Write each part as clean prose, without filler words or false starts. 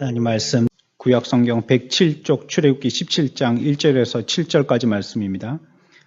하나님 말씀 구약성경 107쪽 출애굽기 17장 1절에서 7절까지 말씀입니다.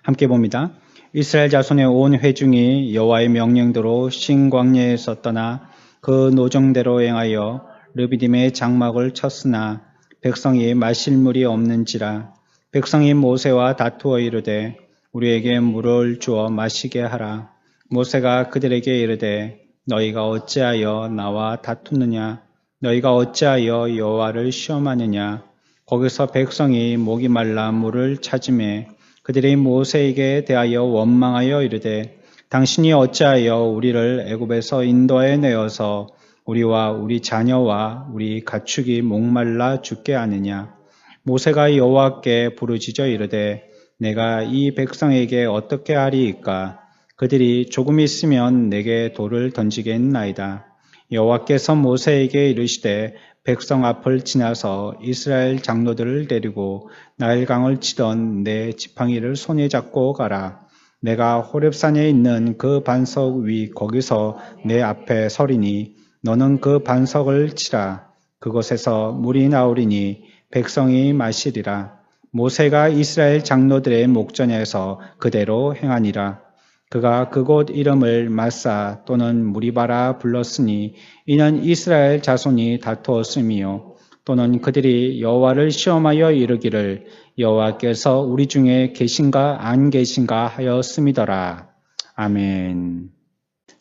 함께 봅니다. 이스라엘 자손의 온 회중이 여호와의 명령대로 신광야에서 떠나 그 노정대로 행하여 르비딤의 장막을 쳤으나 백성이 마실 물이 없는지라. 백성이 모세와 다투어 이르되 우리에게 물을 주어 마시게 하라. 모세가 그들에게 이르되 너희가 어찌하여 나와 다투느냐? 너희가 어찌하여 여호와를 시험하느냐? 거기서 백성이 목이 말라 물을 찾으매 그들이 모세에게 대하여 원망하여 이르되 당신이 어찌하여 우리를 애굽에서 인도해 내어서 우리와 우리 자녀와 우리 가축이 목말라 죽게 하느냐? 모세가 여호와께 부르짖어 이르되 내가 이 백성에게 어떻게 하리이까? 그들이 조금 있으면 내게 돌을 던지겠나이다. 여호와께서 모세에게 이르시되 백성 앞을 지나서 이스라엘 장로들을 데리고 나일강을 치던 내 지팡이를 손에 잡고 가라. 내가 호렙산에 있는 그 반석 위 거기서 내 앞에 서리니 너는 그 반석을 치라. 그곳에서 물이 나오리니 백성이 마시리라. 모세가 이스라엘 장로들의 목전에서 그대로 행하니라. 그가 그곳 이름을 마사 또는 무리바라 불렀으니 이는 이스라엘 자손이 다투었음이요 또는 그들이 여호와를 시험하여 이르기를 여호와께서 우리 중에 계신가 안 계신가 하였음이더라. 아멘.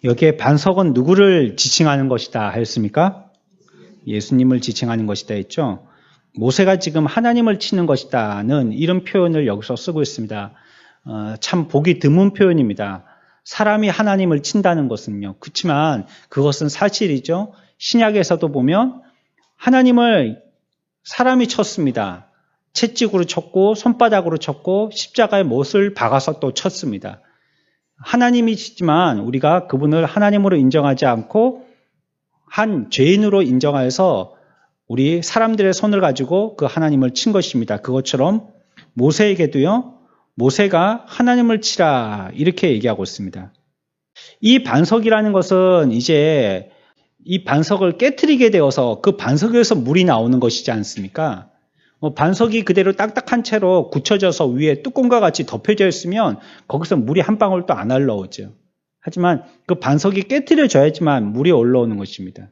여기에 반석은 누구를 지칭하는 것이다 하였습니까? 예수님을 지칭하는 것이다 했죠. 모세가 지금 하나님을 치는 것이다는 이런 표현을 여기서 쓰고 있습니다. 참 보기 드문 표현입니다. 사람이 하나님을 친다는 것은요. 그렇지만 그것은 사실이죠. 신약에서도 보면 하나님을 사람이 쳤습니다. 채찍으로 쳤고 손바닥으로 쳤고 십자가에 못을 박아서 또 쳤습니다. 하나님이시지만 우리가 그분을 하나님으로 인정하지 않고 한 죄인으로 인정해서 우리 사람들의 손을 가지고 그 하나님을 친 것입니다. 그것처럼 모세에게도요. 모세가 하나님을 치라 이렇게 얘기하고 있습니다. 이 반석이라는 것은 이제 이 반석을 깨트리게 되어서 그 반석에서 물이 나오는 것이지 않습니까? 반석이 그대로 딱딱한 채로 굳혀져서 위에 뚜껑과 같이 덮여져 있으면 거기서 물이 한 방울도 안 흘러오죠. 하지만 그 반석이 깨트려져야지만 물이 올라오는 것입니다.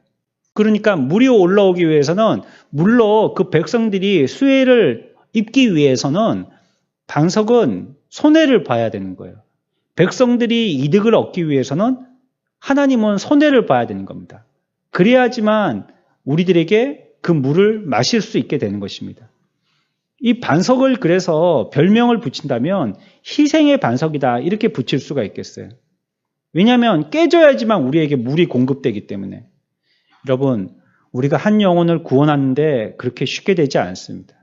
그러니까 물이 올라오기 위해서는 물로 그 백성들이 수혜를 입기 위해서는 반석은 손해를 봐야 되는 거예요. 백성들이 이득을 얻기 위해서는 하나님은 손해를 봐야 되는 겁니다. 그래야지만 우리들에게 그 물을 마실 수 있게 되는 것입니다. 이 반석을 그래서 별명을 붙인다면 희생의 반석이다 이렇게 붙일 수가 있겠어요. 왜냐하면 깨져야지만 우리에게 물이 공급되기 때문에. 여러분, 우리가 한 영혼을 구원하는데 그렇게 쉽게 되지 않습니다.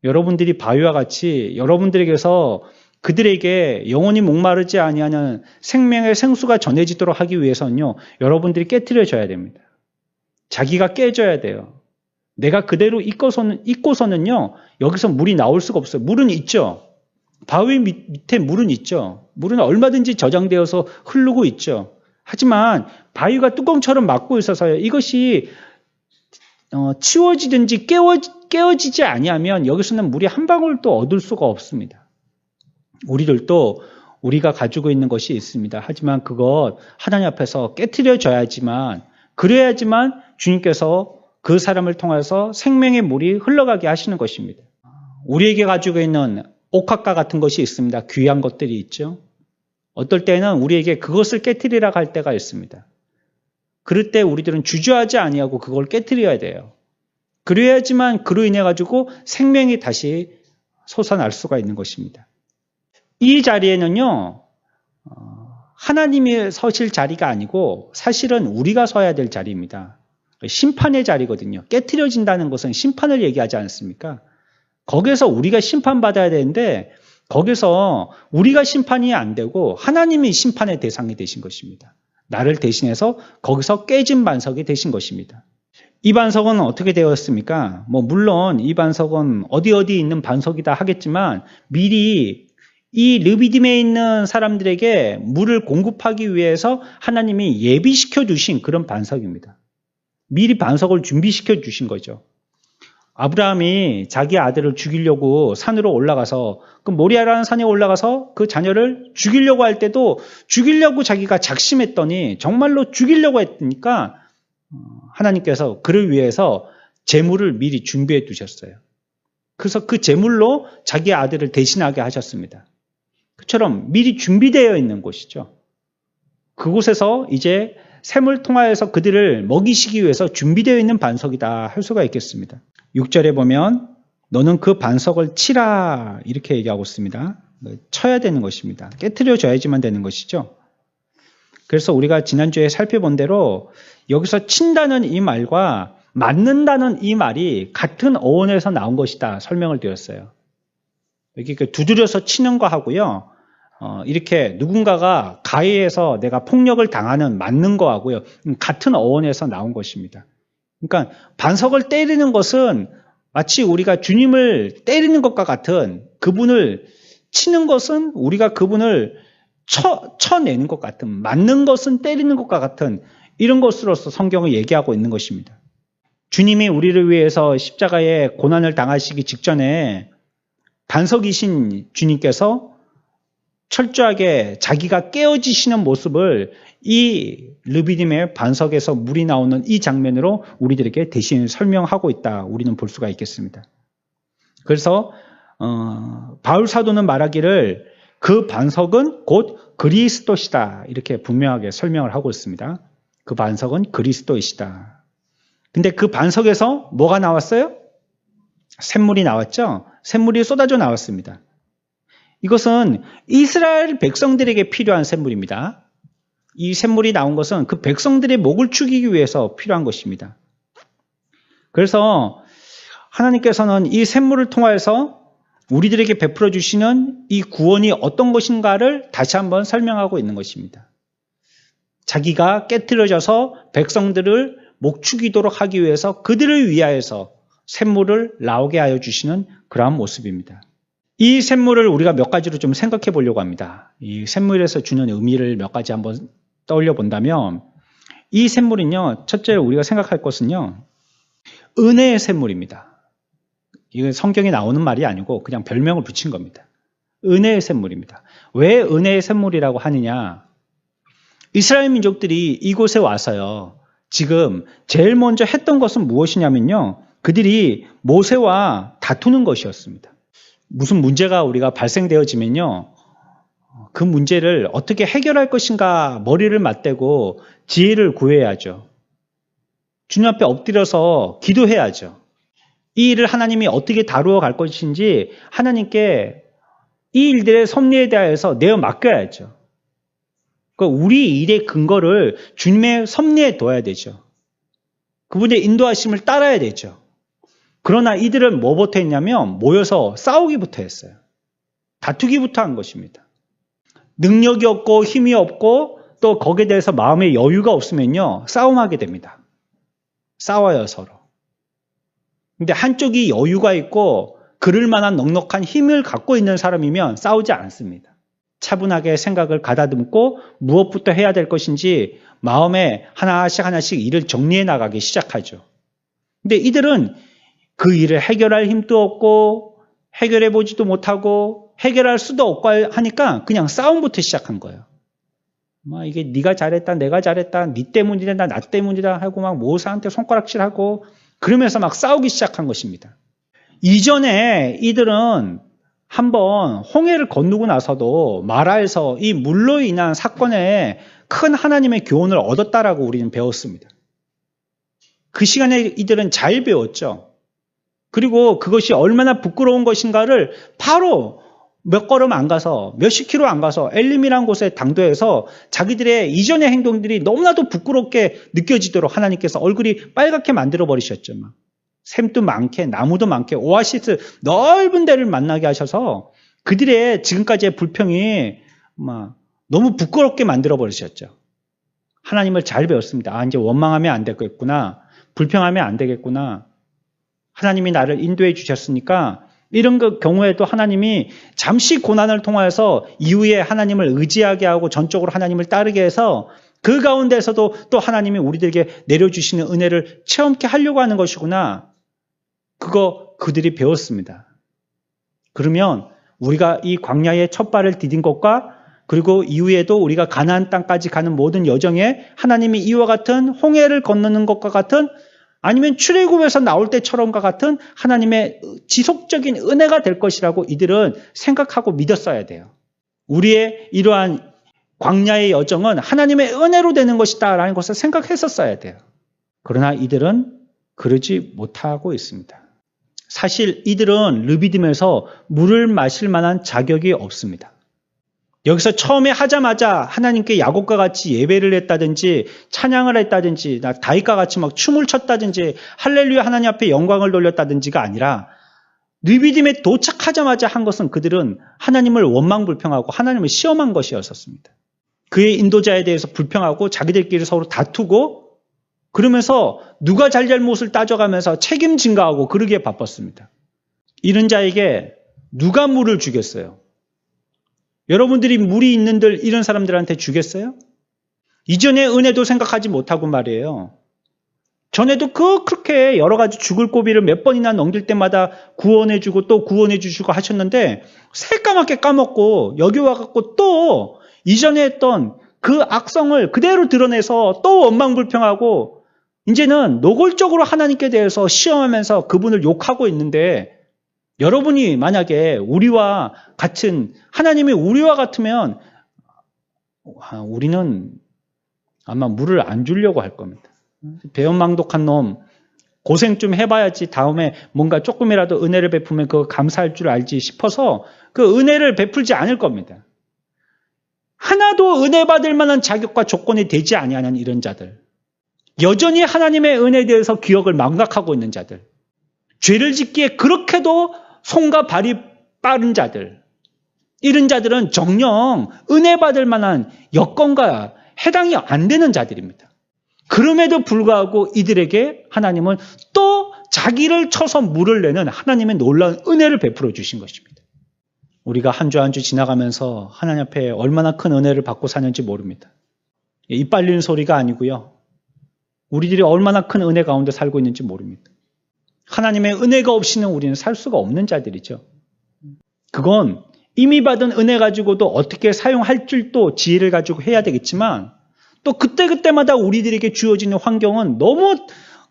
여러분들이 바위와 같이 여러분들에게서 그들에게 영원히 목마르지 아니하는 생명의 생수가 전해지도록 하기 위해서는요. 여러분들이 깨트려져야 됩니다. 자기가 깨져야 돼요. 내가 그대로 잊고서는요. 여기서 물이 나올 수가 없어요. 물은 있죠. 바위 밑에 물은 있죠. 물은 얼마든지 저장되어서 흐르고 있죠. 하지만 바위가 뚜껑처럼 막고 있어서요. 이것이 치워지든지 깨어지지 아니하면 여기서는 물이 한 방울도 얻을 수가 없습니다. 우리들도 우리가 가지고 있는 것이 있습니다. 하지만 그것 하나님 앞에서 깨트려져야지만 그래야지만 주님께서 그 사람을 통해서 생명의 물이 흘러가게 하시는 것입니다. 우리에게 가지고 있는 옥합과 같은 것이 있습니다. 귀한 것들이 있죠. 어떨 때는 우리에게 그것을 깨트리라 할 때가 있습니다. 그럴 때 우리들은 주저하지 아니하고 그걸 깨트려야 돼요. 그래야지만 그로 인해 가지고 생명이 다시 솟아날 수가 있는 것입니다. 이 자리에는요. 하나님이 서실 자리가 아니고 사실은 우리가 서야 될 자리입니다. 심판의 자리거든요. 깨트려진다는 것은 심판을 얘기하지 않습니까? 거기서 우리가 심판받아야 되는데 거기서 우리가 심판이 안 되고 하나님이 심판의 대상이 되신 것입니다. 나를 대신해서 거기서 깨진 반석이 되신 것입니다. 이 반석은 어떻게 되었습니까? 물론 이 반석은 어디 있는 반석이다 하겠지만 미리 이 르비딤에 있는 사람들에게 물을 공급하기 위해서 하나님이 예비시켜 주신 그런 반석입니다. 미리 반석을 준비시켜 주신 거죠. 아브라함이 자기 아들을 죽이려고 산으로 올라가서 그 모리아라는 산에 올라가서 그 자녀를 죽이려고 할 때도 죽이려고 자기가 작심했더니 정말로 죽이려고 했으니까 하나님께서 그를 위해서 제물을 미리 준비해 두셨어요. 그래서 그 제물로 자기 아들을 대신하게 하셨습니다. 그처럼 미리 준비되어 있는 곳이죠. 그곳에서 이제 셈을 통하여서 그들을 먹이시기 위해서 준비되어 있는 반석이다 할 수가 있겠습니다. 6절에 보면 너는 그 반석을 치라 이렇게 얘기하고 있습니다. 쳐야 되는 것입니다. 깨트려져야지만 되는 것이죠. 그래서 우리가 지난주에 살펴본 대로 여기서 친다는 이 말과 맞는다는 이 말이 같은 어원에서 나온 것이다 설명을 드렸어요. 여기 두드려서 치는 거 하고요. 이렇게 누군가가 가해해서 내가 폭력을 당하는 맞는 거 하고요. 같은 어원에서 나온 것입니다. 그러니까 반석을 때리는 것은 마치 우리가 주님을 때리는 것과 같은 그분을 치는 것은 우리가 그분을 쳐내는 것 같은 맞는 것은 때리는 것과 같은 이런 것으로서 성경을 얘기하고 있는 것입니다. 주님이 우리를 위해서 십자가에 고난을 당하시기 직전에 반석이신 주님께서 철저하게 자기가 깨어지시는 모습을 이 르비딤의 반석에서 물이 나오는 이 장면으로 우리들에게 대신 설명하고 있다. 우리는 볼 수가 있겠습니다. 그래서 바울 사도는 말하기를 그 반석은 곧 그리스도시다. 이렇게 분명하게 설명을 하고 있습니다. 그 반석은 그리스도이시다. 근데 그 반석에서 뭐가 나왔어요? 샘물이 나왔죠? 샘물이 쏟아져 나왔습니다. 이것은 이스라엘 백성들에게 필요한 샘물입니다. 이 샘물이 나온 것은 그 백성들의 목을 축이기 위해서 필요한 것입니다. 그래서 하나님께서는 이 샘물을 통해서 우리들에게 베풀어 주시는 이 구원이 어떤 것인가를 다시 한번 설명하고 있는 것입니다. 자기가 깨트려져서 백성들을 목 축이도록 하기 위해서 그들을 위하여서 샘물을 나오게 하여 주시는 그러한 모습입니다. 이 샘물을 우리가 몇 가지로 좀 생각해 보려고 합니다. 이 샘물에서 주는 의미를 몇 가지 한번 떠올려 본다면 이 샘물은요, 첫째로 우리가 생각할 것은요, 은혜의 샘물입니다. 이건 성경에 나오는 말이 아니고 그냥 별명을 붙인 겁니다. 은혜의 샘물입니다. 왜 은혜의 샘물이라고 하느냐? 이스라엘 민족들이 이곳에 와서요, 지금 제일 먼저 했던 것은 무엇이냐면요, 그들이 모세와 다투는 것이었습니다. 무슨 문제가 우리가 발생되어지면요, 그 문제를 어떻게 해결할 것인가 머리를 맞대고 지혜를 구해야죠. 주님 앞에 엎드려서 기도해야죠. 이 일을 하나님이 어떻게 다루어 갈 것인지 하나님께 이 일들의 섭리에 대하여서 내어 맡겨야죠. 그러니까 우리 일의 근거를 주님의 섭리에 둬야 되죠. 그분의 인도하심을 따라야 되죠. 그러나 이들은 뭐부터 했냐면 모여서 싸우기부터 했어요. 다투기부터 한 것입니다. 능력이 없고 힘이 없고 또 거기에 대해서 마음의 여유가 없으면요, 싸움하게 됩니다. 싸워요, 서로. 근데 한쪽이 여유가 있고 그럴 만한 넉넉한 힘을 갖고 있는 사람이면 싸우지 않습니다. 차분하게 생각을 가다듬고 무엇부터 해야 될 것인지 마음에 하나씩 일을 정리해 나가기 시작하죠. 근데 이들은 그 일을 해결할 힘도 없고 해결해 보지도 못하고 해결할 수도 없고 하니까 그냥 싸움부터 시작한 거예요. 이게 네가 잘했다, 내가 잘했다, 네 때문이다, 나 때문이다 하고 막 모세한테 손가락질하고 그러면서 막 싸우기 시작한 것입니다. 이전에 이들은 한번 홍해를 건너고 나서도 마라에서 이 물로 인한 사건에 큰 하나님의 교훈을 얻었다라고 우리는 배웠습니다. 그 시간에 이들은 잘 배웠죠. 그리고 그것이 얼마나 부끄러운 것인가를 바로 몇 걸음 안 가서 몇십 킬로 안 가서 엘림이라는 곳에 당도해서 자기들의 이전의 행동들이 너무나도 부끄럽게 느껴지도록 하나님께서 얼굴이 빨갛게 만들어 버리셨죠. 샘도 많게 나무도 많게 오아시스 넓은 데를 만나게 하셔서 그들의 지금까지의 불평이 너무 부끄럽게 만들어 버리셨죠. 하나님을 잘 배웠습니다. 이제 원망하면 안 되겠구나. 불평하면 안 되겠구나. 하나님이 나를 인도해 주셨으니까 이런 경우에도 하나님이 잠시 고난을 통하여서 이후에 하나님을 의지하게 하고 전적으로 하나님을 따르게 해서 그 가운데서도 또 하나님이 우리들에게 내려주시는 은혜를 체험케 하려고 하는 것이구나. 그거 그들이 배웠습니다. 그러면 우리가 이 광야의 첫 발을 디딘 것과 그리고 이후에도 우리가 가나안 땅까지 가는 모든 여정에 하나님이 이와 같은 홍해를 건너는 것과 같은 아니면 출애굽에서 나올 때처럼과 같은 하나님의 지속적인 은혜가 될 것이라고 이들은 생각하고 믿었어야 돼요. 우리의 이러한 광야의 여정은 하나님의 은혜로 되는 것이다 라는 것을 생각했었어야 돼요. 그러나 이들은 그러지 못하고 있습니다. 사실 이들은 르비딤에서 물을 마실 만한 자격이 없습니다. 여기서 처음에 하자마자 하나님께 야곱과 같이 예배를 했다든지 찬양을 했다든지 다윗과 같이 막 춤을 췄다든지 할렐루야 하나님 앞에 영광을 돌렸다든지가 아니라 르비딤에 도착하자마자 한 것은 그들은 하나님을 원망불평하고 하나님을 시험한 것이었습니다. 그의 인도자에 대해서 불평하고 자기들끼리 서로 다투고 그러면서 누가 잘잘못을 따져가면서 책임 증가하고 그러기에 바빴습니다. 이런 자에게 누가 물을 주겠어요? 여러분들이 물이 있는들 이런 사람들한테 주겠어요? 이전의 은혜도 생각하지 못하고 말이에요. 전에도 그렇게 여러 가지 죽을 고비를 몇 번이나 넘길 때마다 구원해주고 또 구원해주시고 하셨는데 새까맣게 까먹고 여기 와갖고 또 이전에 했던 그 악성을 그대로 드러내서 또 원망불평하고 이제는 노골적으로 하나님께 대해서 시험하면서 그분을 욕하고 있는데 여러분이 만약에 우리와 같은 하나님이 우리와 같으면 우리는 아마 물을 안 주려고 할 겁니다. 배은망덕한 놈 고생 좀 해봐야지 다음에 뭔가 조금이라도 은혜를 베푸면 그거 감사할 줄 알지 싶어서 그 은혜를 베풀지 않을 겁니다. 하나도 은혜 받을 만한 자격과 조건이 되지 아니하는 이런 자들, 여전히 하나님의 은혜에 대해서 기억을 망각하고 있는 자들, 죄를 짓기에 그렇게도 손과 발이 빠른 자들, 이런 자들은 정녕 은혜 받을 만한 여건과 해당이 안 되는 자들입니다. 그럼에도 불구하고 이들에게 하나님은 또 자기를 쳐서 물을 내는 하나님의 놀라운 은혜를 베풀어 주신 것입니다. 우리가 한 주 한 주 지나가면서 하나님 앞에 얼마나 큰 은혜를 받고 사는지 모릅니다. 입 빨리는 소리가 아니고요. 우리들이 얼마나 큰 은혜 가운데 살고 있는지 모릅니다. 하나님의 은혜가 없이는 우리는 살 수가 없는 자들이죠. 그건 이미 받은 은혜 가지고도 어떻게 사용할 줄도 지혜를 가지고 해야 되겠지만 또 그때그때마다 우리들에게 주어지는 환경은 너무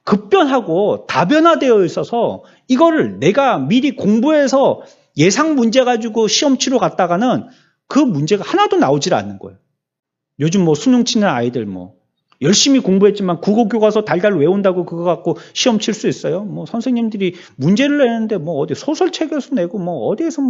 급변하고 다변화되어 있어서 이거를 내가 미리 공부해서 예상 문제 가지고 시험 치러 갔다가는 그 문제가 하나도 나오질 않는 거예요. 요즘 수능 치는 아이들 열심히 공부했지만 국어교과서 달달 외운다고 그거 갖고 시험 칠 수 있어요? 선생님들이 문제를 내는데 어디 소설책에서 내고 어디에서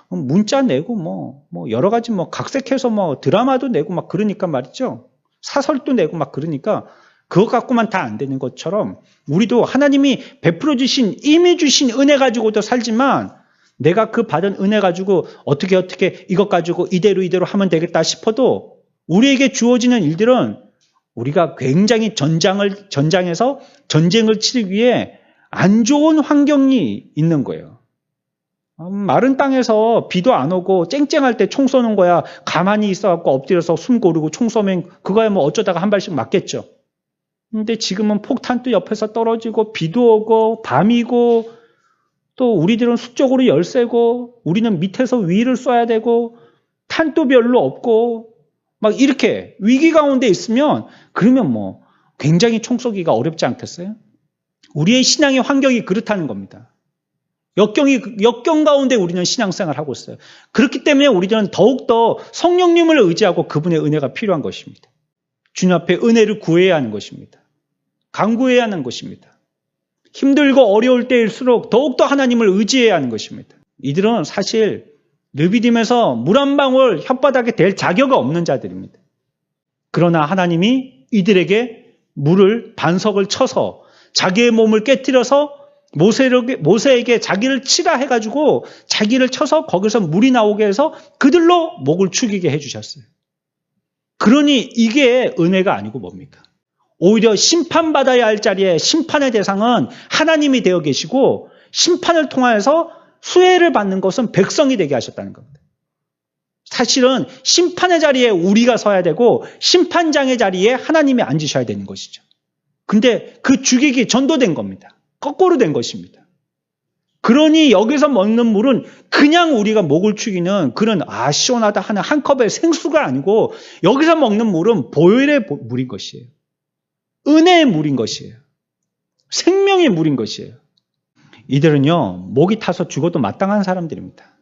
문자 내고 여러 가지 각색해서 드라마도 내고 막 그러니까 말이죠. 사설도 내고 막 그러니까 그거 갖고만 다 안 되는 것처럼 우리도 하나님이 베풀어 주신 이미 주신 은혜 가지고도 살지만 내가 그 받은 은혜 가지고 어떻게 이것 가지고 이대로 하면 되겠다 싶어도 우리에게 주어지는 일들은 우리가 굉장히 전장에서 전쟁을 치르기 위해 안 좋은 환경이 있는 거예요. 마른 땅에서 비도 안 오고 쨍쨍할 때 총 쏘는 거야. 가만히 있어갖고 엎드려서 숨 고르고 총 쏘면 그거야 어쩌다가 한 발씩 맞겠죠. 근데 지금은 폭탄도 옆에서 떨어지고 비도 오고 밤이고 또 우리들은 수적으로 열세고 우리는 밑에서 위를 쏴야 되고 탄도 별로 없고 막 이렇게 위기 가운데 있으면 그러면 굉장히 총 쏘기가 어렵지 않겠어요? 우리의 신앙의 환경이 그렇다는 겁니다. 역경 가운데 우리는 신앙생활을 하고 있어요. 그렇기 때문에 우리들은 더욱더 성령님을 의지하고 그분의 은혜가 필요한 것입니다. 주님 앞에 은혜를 구해야 하는 것입니다. 간구해야 하는 것입니다. 힘들고 어려울 때일수록 더욱더 하나님을 의지해야 하는 것입니다. 이들은 사실 르비딤에서 물 한 방울 혓바닥에 댈 자격이 없는 자들입니다. 그러나 하나님이 이들에게 물을 반석을 쳐서 자기의 몸을 깨뜨려서 모세에게 자기를 치라 해가지고 자기를 쳐서 거기서 물이 나오게 해서 그들로 목을 축이게 해주셨어요. 그러니 이게 은혜가 아니고 뭡니까? 오히려 심판받아야 할 자리에 심판의 대상은 하나님이 되어 계시고 심판을 통하여서 수혜를 받는 것은 백성이 되게 하셨다는 겁니다. 사실은 심판의 자리에 우리가 서야 되고 심판장의 자리에 하나님이 앉으셔야 되는 것이죠. 근데 그 주객이 전도된 겁니다. 거꾸로 된 것입니다. 그러니 여기서 먹는 물은 그냥 우리가 목을 축이는 그런 시원하다 하는 한 컵의 생수가 아니고 여기서 먹는 물은 보혈의 물인 것이에요. 은혜의 물인 것이에요. 생명의 물인 것이에요. 이들은요, 목이 타서 죽어도 마땅한 사람들입니다.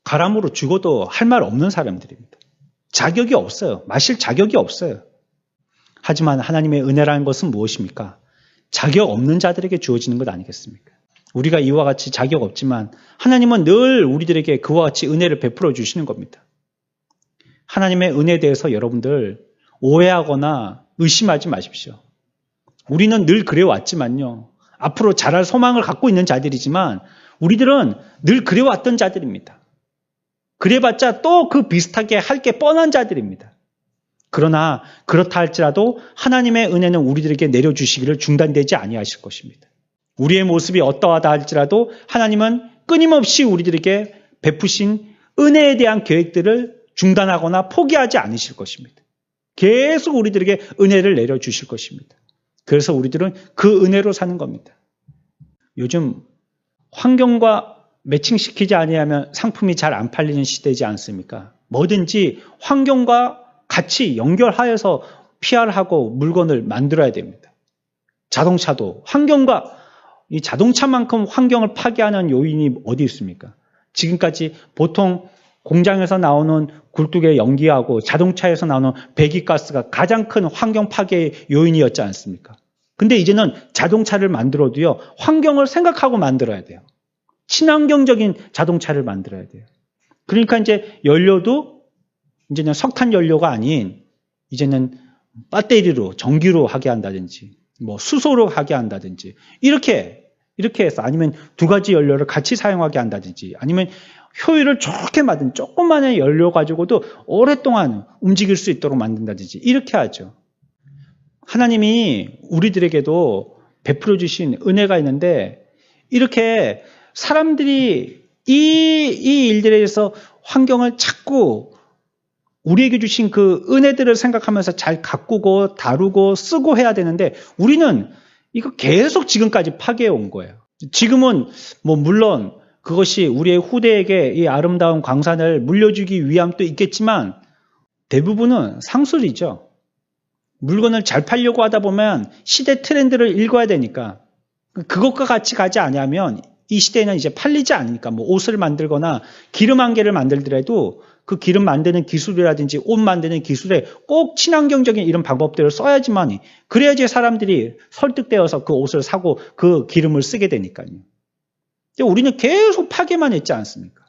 가람으로 죽어도 할 말 없는 사람들입니다. 자격이 없어요. 마실 자격이 없어요. 하지만 하나님의 은혜라는 것은 무엇입니까? 자격 없는 자들에게 주어지는 것 아니겠습니까? 우리가 이와 같이 자격 없지만 하나님은 늘 우리들에게 그와 같이 은혜를 베풀어 주시는 겁니다. 하나님의 은혜에 대해서 여러분들 오해하거나 의심하지 마십시오. 우리는 늘 그래왔지만요. 앞으로 잘할 소망을 갖고 있는 자들이지만 우리들은 늘 그래왔던 자들입니다. 그래봤자 또 그 비슷하게 할 게 뻔한 자들입니다. 그러나 그렇다 할지라도 하나님의 은혜는 우리들에게 내려주시기를 중단되지 아니하실 것입니다. 우리의 모습이 어떠하다 할지라도 하나님은 끊임없이 우리들에게 베푸신 은혜에 대한 계획들을 중단하거나 포기하지 않으실 것입니다. 계속 우리들에게 은혜를 내려주실 것입니다. 그래서 우리들은 그 은혜로 사는 겁니다. 요즘 환경과 매칭시키지 아니하면 상품이 잘 안 팔리는 시대이지 않습니까? 뭐든지 환경과 같이 연결하여서 PR하고 물건을 만들어야 됩니다. 자동차도 환경과 이 자동차만큼 환경을 파괴하는 요인이 어디 있습니까? 지금까지 보통 공장에서 나오는 굴뚝의 연기하고 자동차에서 나오는 배기가스가 가장 큰 환경 파괴의 요인이었지 않습니까? 근데 이제는 자동차를 만들어도요, 환경을 생각하고 만들어야 돼요. 친환경적인 자동차를 만들어야 돼요. 그러니까 이제 연료도 이제는 석탄 연료가 아닌 이제는 배터리로 전기로 하게 한다든지 뭐 수소로 하게 한다든지 이렇게 해서 아니면 두 가지 연료를 같이 사용하게 한다든지 아니면 효율을 좋게 만든 조그만한 연료 가지고도 오랫동안 움직일 수 있도록 만든다든지 이렇게 하죠. 하나님이 우리들에게도 베풀어 주신 은혜가 있는데 이렇게 사람들이 이 일들에 대해서 환경을 자꾸 우리에게 주신 그 은혜들을 생각하면서 잘 가꾸고 다루고 쓰고 해야 되는데 우리는 이거 계속 지금까지 파괴해 온 거예요. 지금은 뭐 물론 그것이 우리의 후대에게 이 아름다운 광산을 물려주기 위함도 있겠지만 대부분은 상술이죠. 물건을 잘 팔려고 하다 보면 시대 트렌드를 읽어야 되니까 그것과 같이 가지 않으면 이 시대에는 이제 팔리지 않으니까 뭐 옷을 만들거나 기름 한 개를 만들더라도 그 기름 만드는 기술이라든지 옷 만드는 기술에 꼭 친환경적인 이런 방법들을 써야지만 그래야지 사람들이 설득되어서 그 옷을 사고 그 기름을 쓰게 되니까요. 우리는 계속 파괴만 했지 않습니까?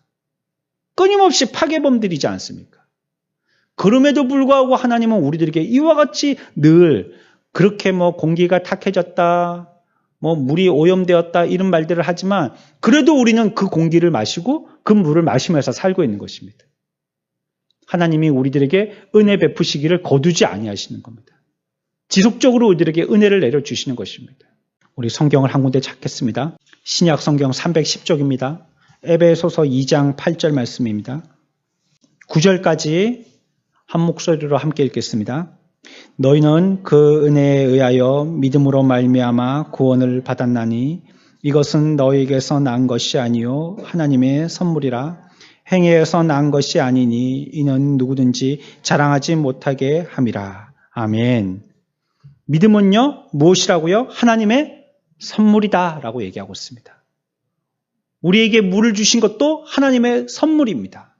끊임없이 파괴범들이지 않습니까? 그럼에도 불구하고 하나님은 우리들에게 이와 같이 늘 그렇게 뭐 공기가 탁해졌다, 뭐 물이 오염되었다 이런 말들을 하지만 그래도 우리는 그 공기를 마시고 그 물을 마시면서 살고 있는 것입니다. 하나님이 우리들에게 은혜 베푸시기를 거두지 아니하시는 겁니다. 지속적으로 우리들에게 은혜를 내려주시는 것입니다. 우리 성경을 한 군데 찾겠습니다. 신약 성경 310쪽입니다. 에베소서 2장 8절 말씀입니다. 9절까지 한 목소리로 함께 읽겠습니다. 너희는 그 은혜에 의하여 믿음으로 말미암아 구원을 받았나니 이것은 너희에게서 난 것이 아니요 하나님의 선물이라. 행위에서 난 것이 아니니 이는 누구든지 자랑하지 못하게 함이라. 아멘. 믿음은요 무엇이라고요? 하나님의 선물이다 라고 얘기하고 있습니다. 우리에게 물을 주신 것도 하나님의 선물입니다.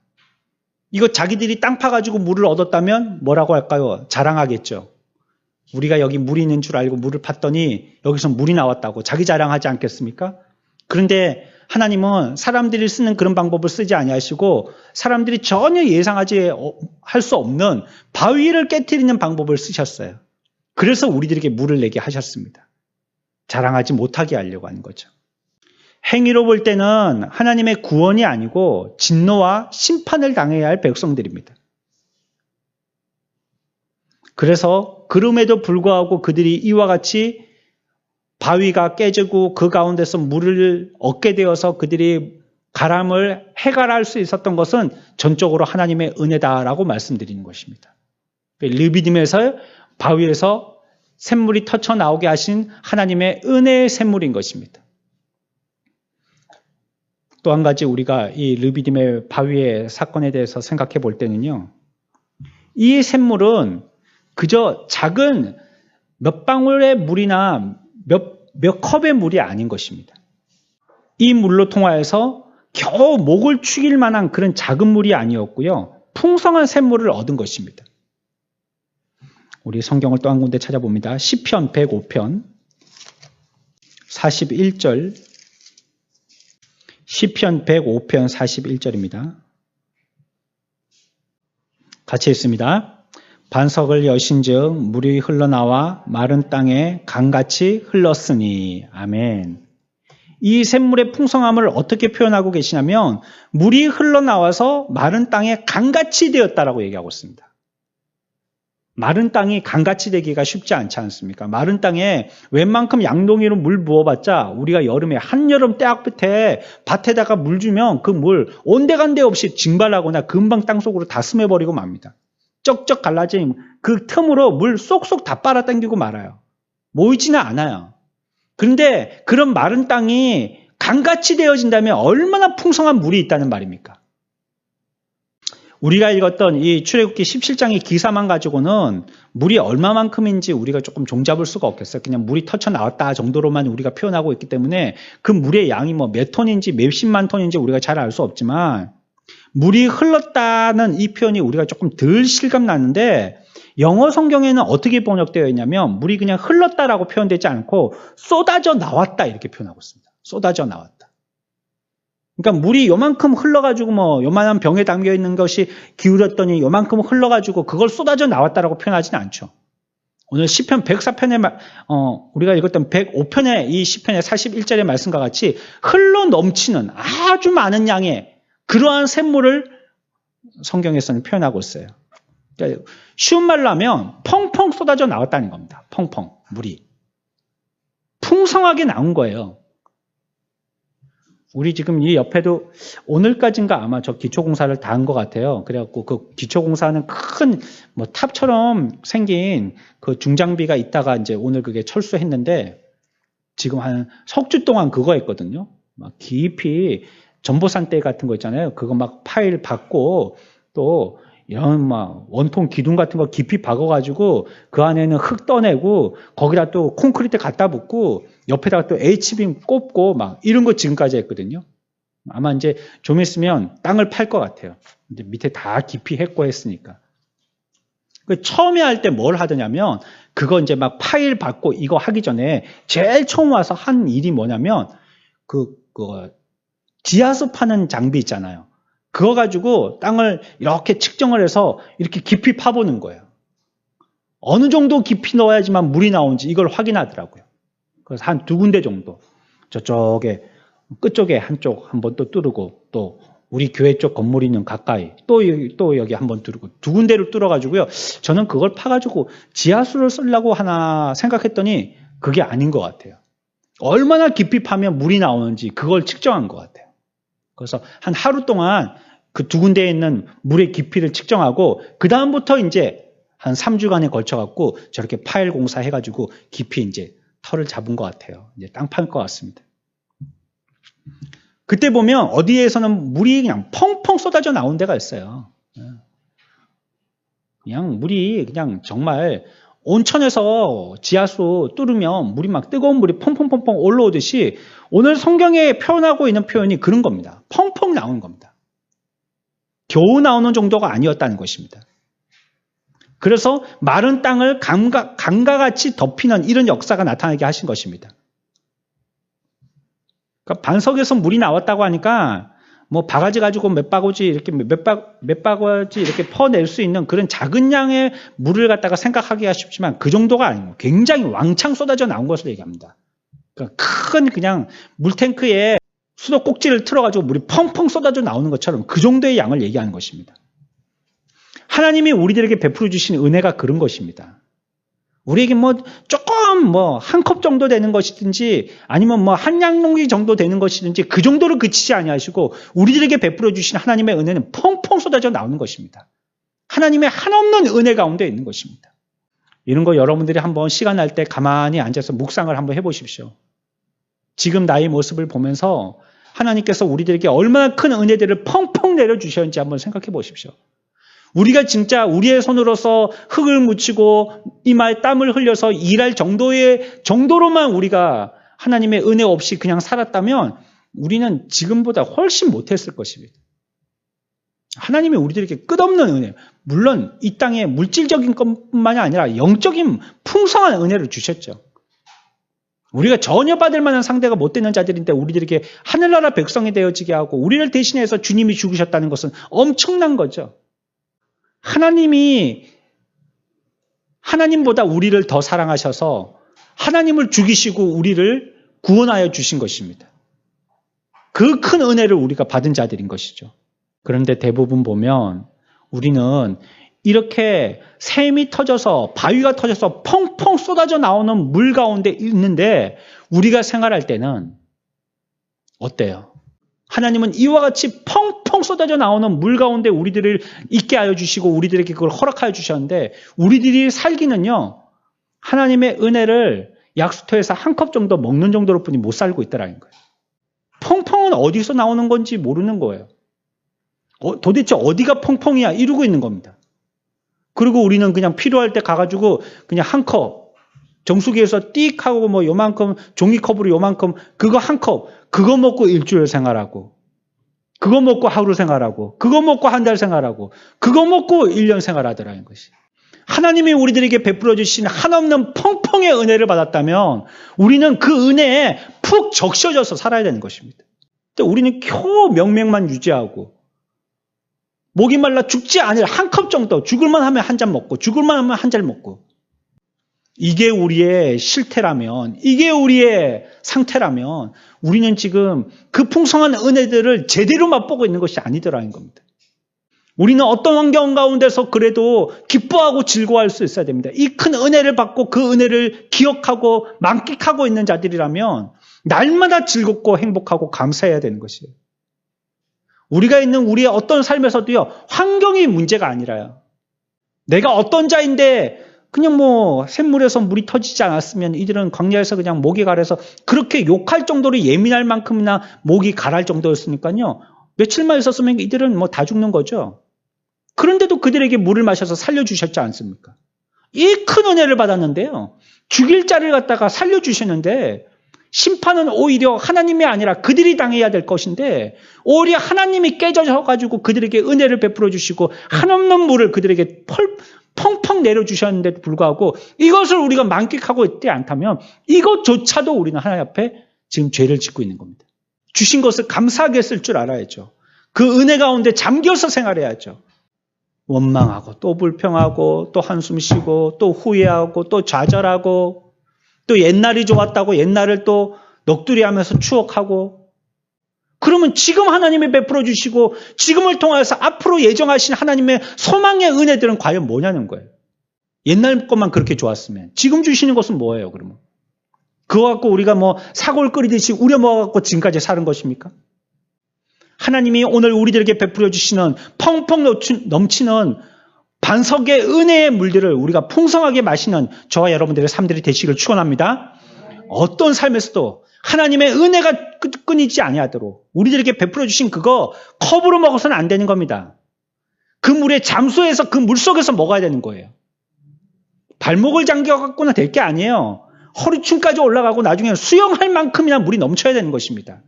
이거 자기들이 땅 파가지고 물을 얻었다면 뭐라고 할까요? 자랑하겠죠. 우리가 여기 물이 있는 줄 알고 물을 팠더니 여기서 물이 나왔다고 자기 자랑하지 않겠습니까? 그런데 하나님은 사람들이 쓰는 그런 방법을 쓰지 아니하시고 사람들이 전혀 예상하지 할 수 없는 바위를 깨트리는 방법을 쓰셨어요. 그래서 우리들에게 물을 내게 하셨습니다. 자랑하지 못하게 하려고 하는 거죠. 행위로 볼 때는 하나님의 구원이 아니고 진노와 심판을 당해야 할 백성들입니다. 그래서 그럼에도 불구하고 그들이 이와 같이 바위가 깨지고 그 가운데서 물을 얻게 되어서 그들이 가람을 해갈할 수 있었던 것은 전적으로 하나님의 은혜다라고 말씀드리는 것입니다. 르비딤에서 바위에서 샘물이 터쳐 나오게 하신 하나님의 은혜의 샘물인 것입니다. 또 한 가지 우리가 이 르비딤의 바위의 사건에 대해서 생각해 볼 때는요. 이 샘물은 그저 작은 몇 방울의 물이나 몇 컵의 물이 아닌 것입니다. 이 물로 통하여서 겨우 목을 축일 만한 그런 작은 물이 아니었고요. 풍성한 샘물을 얻은 것입니다. 우리 성경을 또 한 군데 찾아봅니다. 시편 105편 41절 시편 105편 41절입니다. 같이 읽습니다. 반석을 여신즉 물이 흘러나와 마른 땅에 강같이 흘렀으니. 아멘. 이 샘물의 풍성함을 어떻게 표현하고 계시냐면 물이 흘러나와서 마른 땅에 강같이 되었다라고 얘기하고 있습니다. 마른 땅이 강같이 되기가 쉽지 않지 않습니까? 마른 땅에 웬만큼 양동이로 물 부어봤자 우리가 여름에 한여름 때학볕에 밭에다가 물 주면 그 물 온데간데 없이 증발하거나 금방 땅속으로 다 스며버리고 맙니다. 쩍쩍 갈라진 그 틈으로 물 쏙쏙 다 빨아당기고 말아요. 모이지는 않아요. 그런데 그런 마른 땅이 강같이 되어진다면 얼마나 풍성한 물이 있다는 말입니까? 우리가 읽었던 이 출애굽기 17장의 기사만 가지고는 물이 얼마만큼인지 우리가 조금 종잡을 수가 없겠어요. 그냥 물이 터쳐 나왔다 정도로만 우리가 표현하고 있기 때문에 그 물의 양이 뭐 몇 톤인지 몇십만 톤인지 우리가 잘 알 수 없지만 물이 흘렀다는 이 표현이 우리가 조금 덜 실감나는데 영어 성경에는 어떻게 번역되어 있냐면 물이 그냥 흘렀다라고 표현되지 않고 쏟아져 나왔다 이렇게 표현하고 있습니다. 쏟아져 나왔다. 그러니까 물이 요만큼 흘러가지고 뭐 요만한 병에 담겨 있는 것이 기울었더니 요만큼 흘러가지고 그걸 쏟아져 나왔다라고 표현하지는 않죠. 오늘 시편 104편에 우리가 읽었던 105편의 이 시편의 41절의 말씀과 같이 흘러 넘치는 아주 많은 양의 그러한 샘물을 성경에서는 표현하고 있어요. 그러니까 쉬운 말로 하면 펑펑 쏟아져 나왔다는 겁니다. 펑펑 물이 풍성하게 나온 거예요. 우리 지금 이 옆에도 오늘까지인가 아마 저 기초공사를 다 한 것 같아요. 그래갖고 그 기초공사는 큰 뭐 탑처럼 생긴 그 중장비가 있다가 이제 오늘 그게 철수했는데 지금 한 석 주 동안 그거 했거든요. 막 깊이 전보산대 같은 거 있잖아요. 그거 막 파일 받고 또 이런 막 원통 기둥 같은 거 깊이 박아가지고 그 안에는 흙 떠내고 거기다 또 콘크리트 갖다 붓고 옆에다가 또 H빔 꼽고 막 이런 거 지금까지 했거든요. 아마 이제 좀 있으면 땅을 팔 것 같아요. 이제 밑에 다 깊이 했고 했으니까. 그 처음에 할 때 뭘 하더냐면 그거 이제 막 파일 받고 이거 하기 전에 제일 처음 와서 한 일이 뭐냐면 그 지하수 파는 장비 있잖아요. 그거 가지고 땅을 이렇게 측정을 해서 이렇게 깊이 파보는 거예요. 어느 정도 깊이 넣어야지만 물이 나오는지 이걸 확인하더라고요. 그래서 한 2군데 정도. 저쪽에, 끝쪽에 한쪽 한번 또 뚫고, 또 우리 교회 쪽 건물이 있는 가까이, 또 여기 한번 뚫고, 2군데를 뚫어가지고요. 저는 그걸 파가지고 지하수를 쓰려고 하나 생각했더니 그게 아닌 것 같아요. 얼마나 깊이 파면 물이 나오는지 그걸 측정한 것 같아요. 그래서 한 하루 동안 그 2군데에 있는 물의 깊이를 측정하고 그 다음부터 이제 한 3주간에 걸쳐갖고 저렇게 파일 공사 해가지고 깊이 이제 털을 잡은 것 같아요. 이제 땅 팔 것 같습니다. 그때 보면 어디에서는 물이 그냥 펑펑 쏟아져 나온 데가 있어요. 그냥 물이 그냥 정말 온천에서 지하수 뚫으면 물이 막 뜨거운 물이 펑펑펑펑 올라오듯이 오늘 성경에 표현하고 있는 표현이 그런 겁니다. 펑펑 나오는 겁니다. 겨우 나오는 정도가 아니었다는 것입니다. 그래서 마른 땅을 강과 같이 덮이는 이런 역사가 나타나게 하신 것입니다. 그러니까 반석에서 물이 나왔다고 하니까 뭐 바가지 가지고 몇 바가지 이렇게 몇 바가지 이렇게 퍼낼 수 있는 그런 작은 양의 물을 갖다가 생각하기가 쉽지만 그 정도가 아니고 굉장히 왕창 쏟아져 나온 것을 얘기합니다. 그러니까 큰 그냥 물탱크에 수도꼭지를 틀어가지고 물이 펑펑 쏟아져 나오는 것처럼 그 정도의 양을 얘기하는 것입니다. 하나님이 우리들에게 베풀어 주신 은혜가 그런 것입니다. 우리에게 뭐 조금 뭐 한 컵 정도 되는 것이든지 아니면 뭐 한 양동이 정도 되는 것이든지 그 정도로 그치지 아니하시고 우리들에게 베풀어 주신 하나님의 은혜는 펑펑 쏟아져 나오는 것입니다. 하나님의 한없는 은혜 가운데 있는 것입니다. 이런 거 여러분들이 한번 시간 날 때 가만히 앉아서 묵상을 한번 해보십시오. 지금 나의 모습을 보면서 하나님께서 우리들에게 얼마나 큰 은혜들을 펑펑 내려주셨는지 한번 생각해 보십시오. 우리가 진짜 우리의 손으로서 흙을 묻히고 이마에 땀을 흘려서 일할 정도로만 우리가 하나님의 은혜 없이 그냥 살았다면 우리는 지금보다 훨씬 못했을 것입니다. 하나님이 우리들에게 끝없는 은혜, 물론 이 땅에 물질적인 것뿐만이 아니라 영적인 풍성한 은혜를 주셨죠. 우리가 전혀 받을 만한 상대가 못 되는 자들인데 우리들에게 하늘나라 백성이 되어지게 하고 우리를 대신해서 주님이 죽으셨다는 것은 엄청난 거죠. 하나님보다 우리를 더 사랑하셔서 하나님을 죽이시고 우리를 구원하여 주신 것입니다. 그 큰 은혜를 우리가 받은 자들인 것이죠. 그런데 대부분 보면 우리는 이렇게 샘이 터져서 바위가 터져서 펑펑 쏟아져 나오는 물 가운데 있는데 우리가 생활할 때는 어때요? 하나님은 이와 같이 펑펑 쏟아져 나오는 물 가운데 우리들을 있게 하여 주시고 우리들에게 그걸 허락하여 주셨는데 우리들이 살기는요. 하나님의 은혜를 약수터에서 한 컵 정도 먹는 정도로 뿐이 못 살고 있다라는 거예요. 펑펑은 어디서 나오는 건지 모르는 거예요. 도대체 어디가 펑펑이야 이러고 있는 겁니다. 그리고 우리는 그냥 필요할 때 가가지고 그냥 한 컵, 정수기에서 띡 하고 뭐 요만큼, 종이컵으로 요만큼, 그거 한 컵, 그거 먹고 일주일 생활하고, 그거 먹고 하루 생활하고, 그거 먹고 한 달 생활하고, 그거 먹고 1년 생활하더라는 것이. 하나님이 우리들에게 베풀어 주신 한없는 펑펑의 은혜를 받았다면 우리는 그 은혜에 푹 적셔져서 살아야 되는 것입니다. 우리는 겨우 명맥만 유지하고 목이 말라 죽지 않을 한 컵 정도, 죽을만 하면 한 잔 먹고 죽을만 하면 한 잔 먹고, 이게 우리의 실태라면, 이게 우리의 상태라면 우리는 지금 그 풍성한 은혜들을 제대로 맛보고 있는 것이 아니더라는 겁니다. 우리는 어떤 환경 가운데서 그래도 기뻐하고 즐거워할 수 있어야 됩니다. 이 큰 은혜를 받고 그 은혜를 기억하고 만끽하고 있는 자들이라면 날마다 즐겁고 행복하고 감사해야 되는 것이에요. 우리가 있는 우리의 어떤 삶에서도요, 환경이 문제가 아니라요. 내가 어떤 자인데 그냥 뭐 샘물에서 물이 터지지 않았으면 이들은 광야에서 그냥 목이 가라서 그렇게 욕할 정도로 예민할 만큼이나 목이 가랄 정도였으니까요. 며칠만 있었으면 이들은 뭐 다 죽는 거죠. 그런데도 그들에게 물을 마셔서 살려주셨지 않습니까? 이 큰 은혜를 받았는데요. 죽일 자를 갖다가 살려주시는데 심판은 오히려 하나님이 아니라 그들이 당해야 될 것인데 오히려 하나님이 깨져가지고 그들에게 은혜를 베풀어 주시고 한없는 물을 그들에게 펑펑 내려주셨는데도 불구하고 이것을 우리가 만끽하고 있지 않다면 이것조차도 우리는 하나님 앞에 지금 죄를 짓고 있는 겁니다. 주신 것을 감사하게 쓸 줄 알아야죠. 그 은혜 가운데 잠겨서 생활해야죠. 원망하고 또 불평하고 또 한숨 쉬고 또 후회하고 또 좌절하고 또 옛날이 좋았다고 옛날을 또 넋두리하면서 추억하고, 그러면 지금 하나님이 베풀어 주시고 지금을 통해서 앞으로 예정하신 하나님의 소망의 은혜들은 과연 뭐냐는 거예요. 옛날 것만 그렇게 좋았으면 지금 주시는 것은 뭐예요? 그러면 그거 갖고 우리가 뭐 사골 끓이듯이 우려먹어갖고 지금까지 사는 것입니까? 하나님이 오늘 우리들에게 베풀어 주시는 펑펑 넘치는 반석의 은혜의 물들을 우리가 풍성하게 마시는 저와 여러분들의 삶들이 되시길 축원합니다. 어떤 삶에서도 하나님의 은혜가 끊이지 아니하도록 우리들에게 베풀어 주신 그거 컵으로 먹어서는 안 되는 겁니다. 그 물에 잠수해서 그 물속에서 먹어야 되는 거예요. 발목을 잠겨갖고는 될 게 아니에요. 허리춤까지 올라가고 나중에 수영할 만큼이나 물이 넘쳐야 되는 것입니다.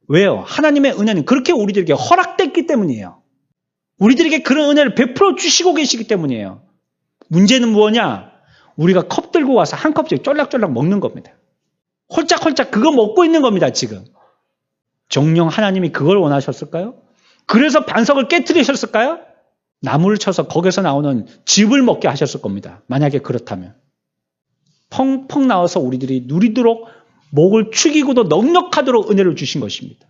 왜요? 하나님의 은혜는 그렇게 우리들에게 허락됐기 때문이에요. 우리들에게 그런 은혜를 베풀어 주시고 계시기 때문이에요. 문제는 뭐냐? 우리가 컵 들고 와서 한 컵씩 쫄락쫄락 먹는 겁니다. 홀짝홀짝 그거 먹고 있는 겁니다, 지금. 정녕 하나님이 그걸 원하셨을까요? 그래서 반석을 깨트리셨을까요? 나무를 쳐서 거기서 나오는 즙을 먹게 하셨을 겁니다. 만약에 그렇다면. 펑펑 나와서 우리들이 누리도록 목을 축이고도 넉넉하도록 은혜를 주신 것입니다.